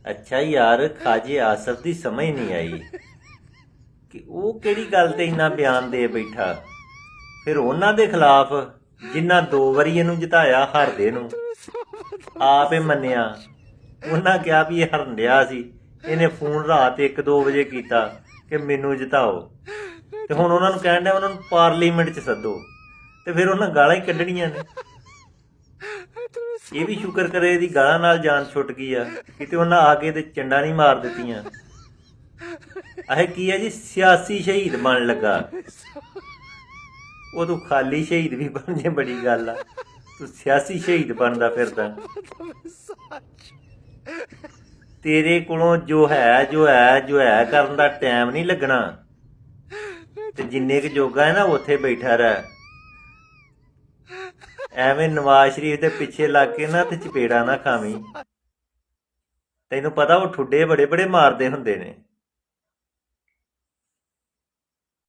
ਅੱਛਾ ਯਾਰ, ਖਾਜੇ ਆਸਫ ਦੀ ਸਮਝ ਨਹੀਂ ਆਈ ਕਿ ਉਹ ਕਿਹੜੀ ਗੱਲ ਤੇ ਇੰਨਾ ਬਿਆਨ ਦੇ ਬੈਠਾ। ਫਿਰ ਉਹਨਾਂ ਦੇ ਖਿਲਾਫ ਜਿਨ੍ਹਾਂ 2 ਵਾਰੀ ਇਹਨੂੰ ਜਿਤਾਇਆ ਹਾਰਦੇ ਨੂੰ, ਆਪ ਇਹ ਮੰਨਿਆ। ਉਹਨਾਂ ਕਿਹਾ ਵੀ ਇਹ ਹਰਨ ਡਿਆ ਸੀ, ਇਹਨੇ ਫੋਨ ਰਾਤ 1-2 ਵਜੇ ਕੀਤਾ ਕਿ ਮੈਨੂੰ ਜਿਤਾਓ, ਤੇ ਹੁਣ ਉਹਨਾਂ ਨੂੰ ਕਹਿਣ ਡਿਆ ਉਹਨਾਂ ਨੂੰ ਪਾਰਲੀਮੈਂਟ 'ਚ ਸੱਦੋ, ਤੇ ਫਿਰ ਉਹਨਾਂ ਗਾਲਾਂ ਹੀ ਕੱਢਣੀਆਂ ਨੇ। ਇਹ ਵੀ ਸ਼ੁਕਰ ਕਰੇ ਇਹਦੀ ਗਾਲਾਂ ਨਾਲ ਜਾਨ ਛੁੱਟ ਗਈ ਆ, ਕਿਤੇ ਉਹਨਾਂ ਆ ਕੇ ਤੇ ਚੰਡਾ ਨਹੀਂ ਮਾਰ ਦਿੱਤੀਆਂ। ਆਹ ਕੀ ਹੈ ਜੀ, ਸਿਆਸੀ ਸ਼ਹੀਦ ਬਣ ਲੱਗਾ। ਉਹ ਤੂੰ ਖਾਲੀ ਸ਼ਹੀਦ ਵੀ ਬਣ ਜੇ ਬੜੀ ਗੱਲ ਆ, ਤੂੰ ਸਿਆਸੀ ਸ਼ਹੀਦ ਬਣਦਾ ਫਿਰਦਾ। ਤੇਰੇ ਕੋਲੋਂ ਜੋ ਹੈ ਕਰਨ ਦਾ ਟਾਈਮ ਨਹੀਂ ਲੱਗਣਾ, ਤੇ ਜਿੰਨੇ ਕੁ ਜੋਗਾ ਹੈ ਨਾ ਉੱਥੇ ਬੈਠਾ ਰਹਿ। ਐਵੇਂ ਨਵਾਜ਼ ਸ਼ਰੀਫ ਦੇ ਪਿੱਛੇ ਲੱਗ ਕੇ ਨਾ ਤੇ ਚਪੇੜਾ ਨਾ ਖਾਵੀਂ। ਤੈਨੂੰ ਪਤਾ ਉਹ ਠੁੱਡੇ ਬੜੇ ਬੜੇ ਮਾਰਦੇ ਹੁੰਦੇ ਨੇ।